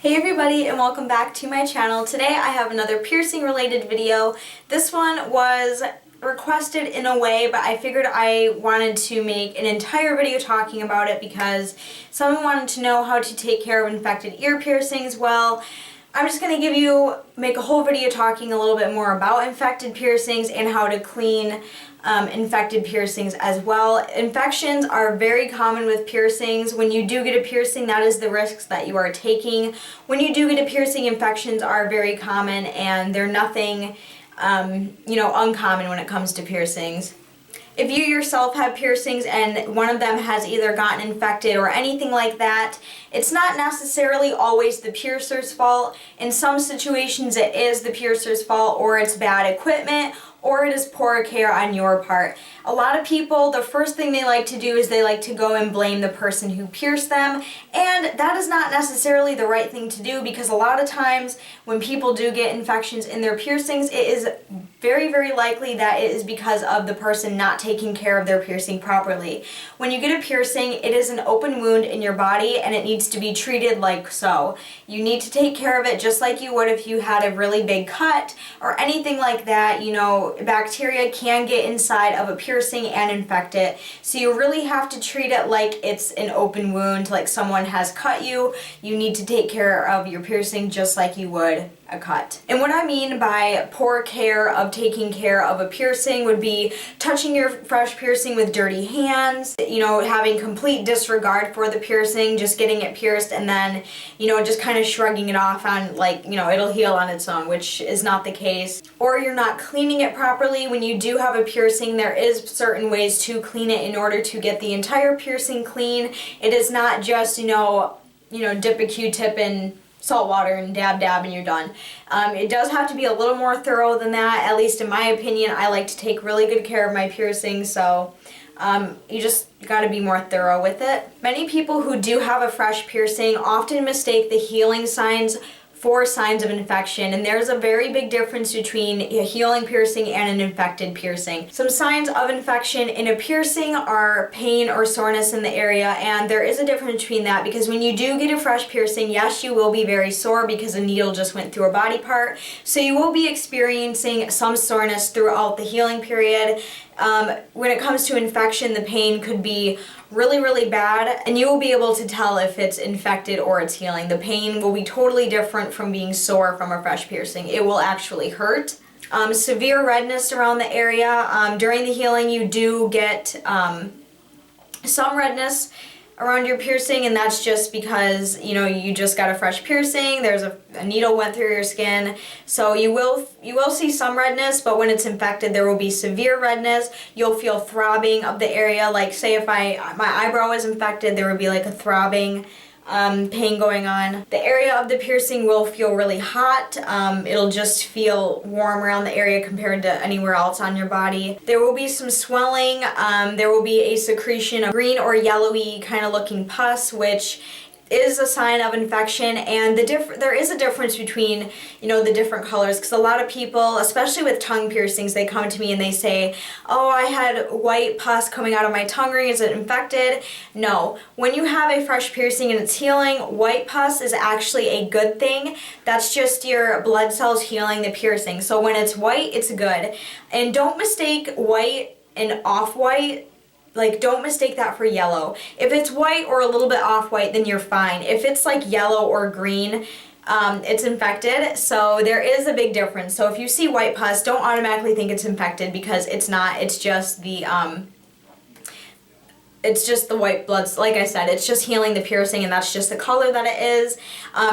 Hey everybody, and welcome back to my channel. Today I have another piercing related video. This one was requested in a way, but I figured I wanted to make an entire video talking about it because someone wanted to know how to take care of infected ear piercings. Well, I'm just going to make a whole video talking a little bit more about infected piercings and how to clean infected piercings as well. Infections are very common with piercings. When you do get a piercing, that is the risks that you are taking. When you do get a piercing, infections are very common and they're nothing, uncommon when it comes to piercings. If you yourself have piercings and one of them has either gotten infected or anything like that, it's not necessarily always the piercer's fault. In some situations it is the piercer's fault, or it's bad equipment, or it is poor care on your part. A lot of people, the first thing they like to do is they like to go and blame the person who pierced them, and that is not necessarily the right thing to do, because a lot of times when people do get infections in their piercings, it is very, very likely that it is because of the person not taking care of their piercing properly. When you get a piercing, it is an open wound in your body and it needs to be treated like so. You need to take care of it just like you would if you had a really big cut or anything like that. You know, bacteria can get inside of a piercing and infect it. So you really have to treat it like it's an open wound, like someone has cut you. You need to take care of your piercing just like you would a cut. And what I mean by poor care of taking care of a piercing would be touching your fresh piercing with dirty hands, having complete disregard for the piercing, just getting it pierced and then, just kind of shrugging it off on it'll heal on its own, which is not the case. Or you're not cleaning it properly. When you do have a piercing, there is certain ways to clean it in order to get the entire piercing clean. It is not just, dip a Q-tip in salt water and dab and you're done. It does have to be a little more thorough than that, at least in my opinion. I like to take really good care of my piercings, so you just gotta be more thorough with it. Many people who do have a fresh piercing often mistake the healing signs for signs of infection, and there's a very big difference between a healing piercing and an infected piercing. Some signs of infection in a piercing are pain or soreness in the area, and there is a difference between that, because when you do get a fresh piercing, yes, you will be very sore because a needle just went through a body part, so you will be experiencing some soreness throughout the healing period. When it comes to infection, the pain could be really, really bad, and you will be able to tell if it's infected or it's healing. The pain will be totally different from being sore from a fresh piercing. It will actually hurt. Severe redness around the area. During the healing, you do get some redness around your piercing, and that's just because you just got a fresh piercing. There's a needle went through your skin, so you will see some redness, but when it's infected there will be severe redness. You'll feel throbbing of the area, like say if my eyebrow is infected, there would be like a throbbing pain going on. The area of the piercing will feel really hot. It'll just feel warm around the area compared to anywhere else on your body. There will be some swelling. There will be a secretion of green or yellowy kind of looking pus, which is a sign of infection, and there is a difference between the different colors, because a lot of people, especially with tongue piercings, they come to me and they say, oh, I had white pus coming out of my tongue ring, is it infected? No. When you have a fresh piercing and it's healing, white pus is actually a good thing. That's just your blood cells healing the piercing. So when it's white, it's good. And don't mistake white and off-white. Don't mistake that for yellow. If it's white or a little bit off-white, then you're fine. If it's like yellow or green, it's infected. So there is a big difference. So if you see white pus, don't automatically think it's infected, because it's not. It's just the white blood. Like I said, it's just healing the piercing, and that's just the color that it is.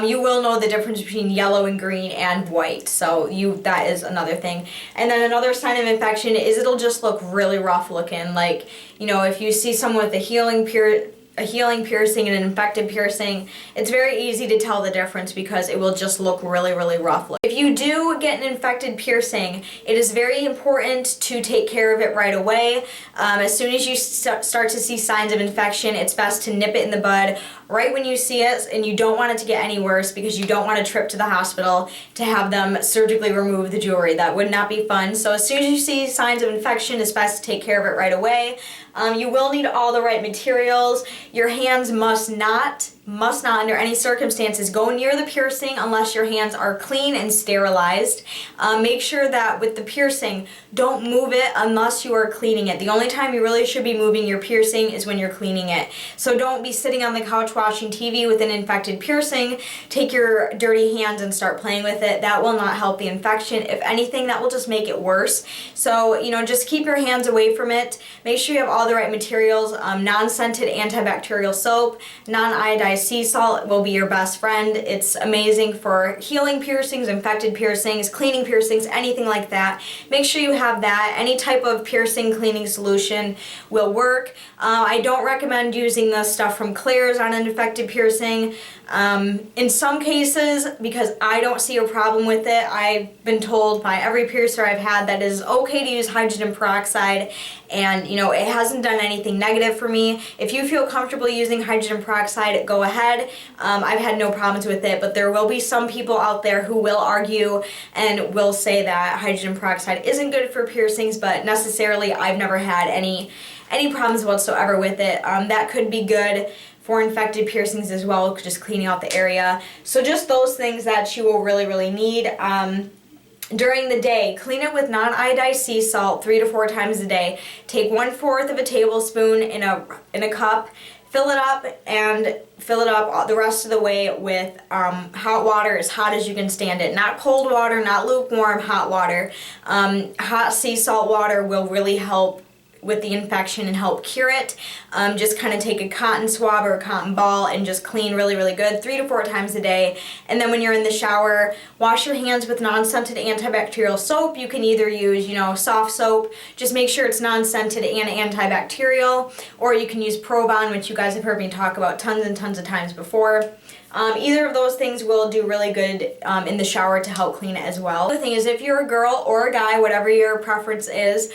You will know the difference between yellow and green and white, so that is another thing. And then another sign of infection is it'll just look really rough looking. Like, if you see someone with a healing piercing and an infected piercing, it's very easy to tell the difference because it will just look really, really rough. If you do get an infected piercing, it is very important to take care of it right away. As soon as you start to see signs of infection, it's best to nip it in the bud right when you see it, and you don't want it to get any worse, because you don't want a trip to the hospital to have them surgically remove the jewelry. That would not be fun. So as soon as you see signs of infection, it's best to take care of it right away. You will need all the right materials. Your hands must not must not under any circumstances go near the piercing unless your hands are clean and sterilized. Make sure that with the piercing, don't move it unless you are cleaning it. The only time you really should be moving your piercing is when you're cleaning it. So don't be sitting on the couch watching TV with an infected piercing. Take your dirty hands and start playing with it. That will not help the infection. If anything, that will just make it worse. So, you know, just keep your hands away from it. Make sure you have all the right materials. Non-scented antibacterial soap, non-iodized sea salt will be your best friend. It's amazing for healing piercings, infected piercings, cleaning piercings, anything like that. Make sure you have that. Any type of piercing cleaning solution will work. I don't recommend using the stuff from Claire's on an infected piercing. In some cases, because I don't see a problem with it, I've been told by every piercer I've had that it is okay to use hydrogen peroxide, and you know, it hasn't done anything negative for me. If you feel comfortable using hydrogen peroxide, go ahead. I've had no problems with it, but there will be some people out there who will argue and will say that hydrogen peroxide isn't good for piercings, but necessarily I've never had any problems whatsoever with it. That could be good for infected piercings as well, just cleaning out the area. So just those things that you will really need. During the day, clean it with non-iodized sea salt 3 to 4 times a day. Take 1/4 of a tablespoon in a cup, fill it up, and fill it up the rest of the way with hot water, as hot as you can stand it. Not cold water, not lukewarm, hot water. Hot sea salt water will really help with the infection and help cure it. Just kind of take a cotton swab or a cotton ball and just clean really good 3 to 4 times a day. And then when you're in the shower, wash your hands with non-scented antibacterial soap. You can either use, you know, soft soap, just make sure it's non-scented and antibacterial, or you can use Probon, which you guys have heard me talk about tons and tons of times before. Either of those things will do really good in the shower to help clean it as well. The thing is, if you're a girl or a guy, whatever your preference is,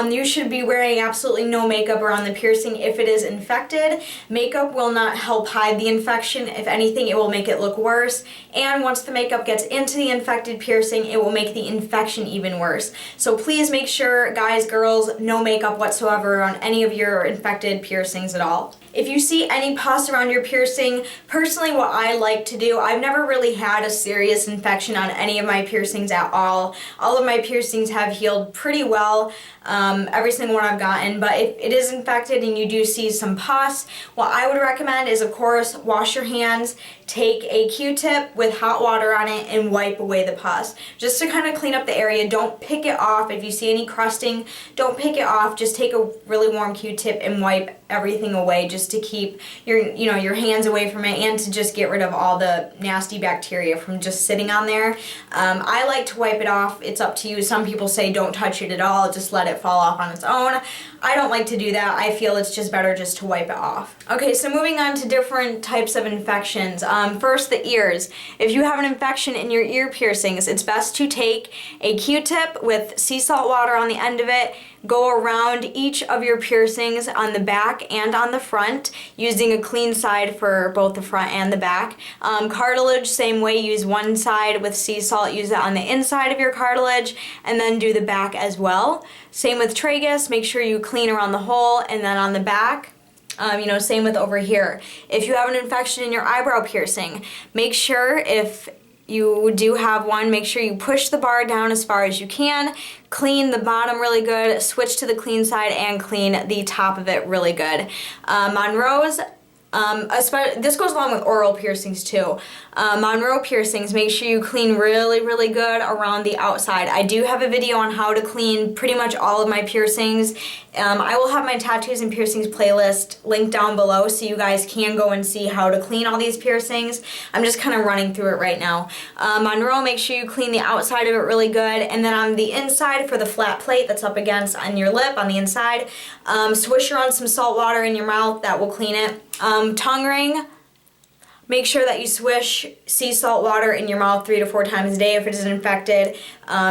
you should be wearing absolutely no makeup around the piercing if it is infected. Makeup will not help hide the infection. If anything, it will make it look worse. And once the makeup gets into the infected piercing, it will make the infection even worse. So please make sure, guys, girls, no makeup whatsoever on any of your infected piercings at all. If you see any pus around your piercing, personally what I like to do, I've never really had a serious infection on any of my piercings at all. All of my piercings have healed pretty well, every single one I've gotten, but if it is infected and you do see some pus, what I would recommend is, of course, wash your hands, take a Q-tip with hot water on it and wipe away the pus. Just to kind of clean up the area. Don't pick it off. If you see any crusting, don't pick it off. Just take a really warm Q-tip and wipe everything away, just to keep your hands away from it and to just get rid of all the nasty bacteria from just sitting on there. I like to wipe it off. It's up to you. Some people say don't touch it at all, just let it fall off on its own. I don't like to do that. I feel it's just better just to wipe it off. Okay, so moving on to different types of infections. First, the ears. If you have an infection in your ear piercings, it's best to take a Q-tip with sea salt water on the end of it, go around each of your piercings on the back and on the front, using a clean side for both the front and the back. Cartilage, same way, use one side with sea salt, use it on the inside of your cartilage, and then do the back as well. Same with tragus, make sure you clean around the hole and then on the back. Same with over here. If you have an infection in your eyebrow piercing, make sure, if you do have one, make sure you push the bar down as far as you can, clean the bottom really good, switch to the clean side, and clean the top of it really good. Monroe's, this goes along with oral piercings too. Monroe piercings, make sure you clean really good around the outside. I do have a video on how to clean pretty much all of my piercings. I will have my tattoos and piercings playlist linked down below so you guys can go and see how to clean all these piercings. I'm just kind of running through it right now. Monroe, make sure you clean the outside of it really good, and then on the inside for the flat plate that's up against on your lip on the inside, swish around some salt water in your mouth, that will clean it. Tongue ring, make sure that you swish sea salt water in your mouth 3 to 4 times a day if it is infected.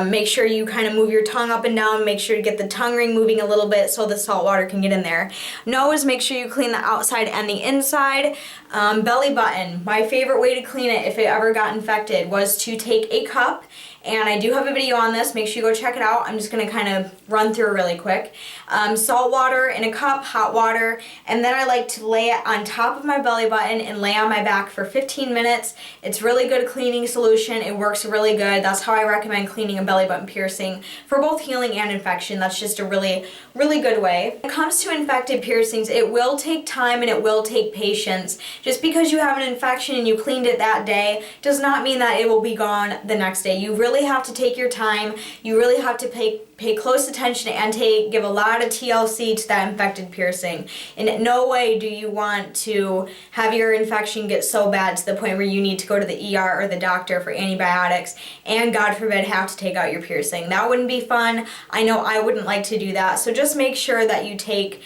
Make sure you kind of move your tongue up and down. Make sure to get the tongue ring moving a little bit so the salt water can get in there. Nose, make sure you clean the outside and the inside. Belly button, my favorite way to clean it if it ever got infected was to take a cup and I do have a video on this. Make sure you go check it out. I'm just going to kind of run through really quick. Salt water in a cup, hot water, and then I like to lay it on top of my belly button and lay on my back for 15 minutes. It's really good cleaning solution. It works really good. That's how I recommend cleaning a belly button piercing for both healing and infection. That's just a really good way. When it comes to infected piercings, it will take time and it will take patience. Just because you have an infection and you cleaned it that day does not mean that it will be gone the next day. You really have to take your time. You really have to pay close attention and give a lot of TLC to that infected piercing. In no way do you want to have your infection get so bad to the point where you need to go to the ER or the doctor for antibiotics and, God forbid, have to take out your piercing. That wouldn't be fun. I know I wouldn't like to do that. So just make sure that you take,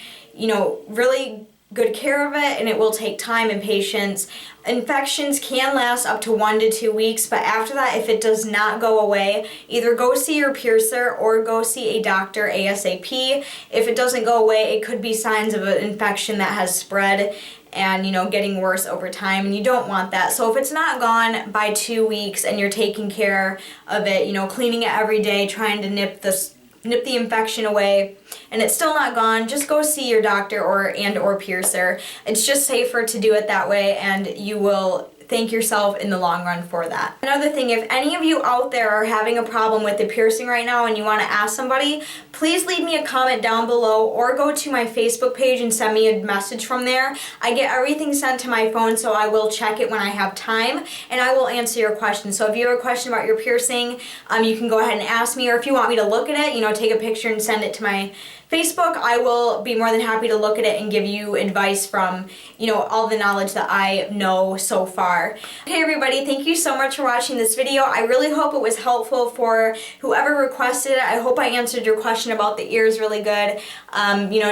really good care of it, and it will take time and patience. Infections can last up to 1 to 2 weeks, but after that, if it does not go away, either go see your piercer or go see a doctor ASAP. If it doesn't go away, it could be signs of an infection that has spread and getting worse over time, and you don't want that. So if it's not gone by 2 weeks and you're taking care of it, cleaning it every day, trying to nip the infection away, and it's still not gone, just go see your doctor or piercer. It's just safer to do it that way, and you will thank yourself in the long run for that. Another thing, if any of you out there are having a problem with the piercing right now and you want to ask somebody, please leave me a comment down below or go to my Facebook page and send me a message from there. I get everything sent to my phone, so I will check it when I have time and I will answer your questions. So if you have a question about your piercing, you can go ahead and ask me, or if you want me to look at it, take a picture and send it to my Facebook, I will be more than happy to look at it and give you advice from, all the knowledge that I know so far. Okay, everybody, thank you so much for watching this video. I really hope it was helpful for whoever requested it. I hope I answered your question about the ears really good.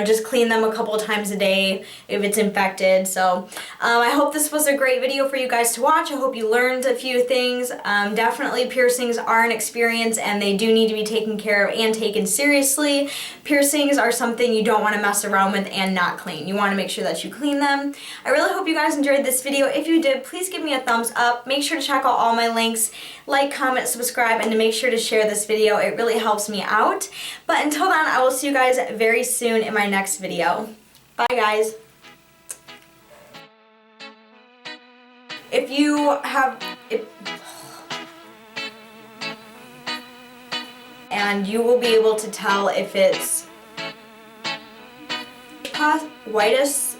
Just clean them a couple of times a day if it's infected. So I hope this was a great video for you guys to watch. I hope you learned a few things. Definitely piercings are an experience and they do need to be taken care of and taken seriously. Piercings are something you don't want to mess around with and not clean. You want to make sure that you clean them. I really hope you guys enjoyed this video. If you did, please give me a thumbs up. Make sure to check out all my links. Like, comment, subscribe, and to make sure to share this video. It really helps me out. But until then, I will see you guys very soon in my next video. Bye, guys. If you have... and you will be able to tell if it's whitest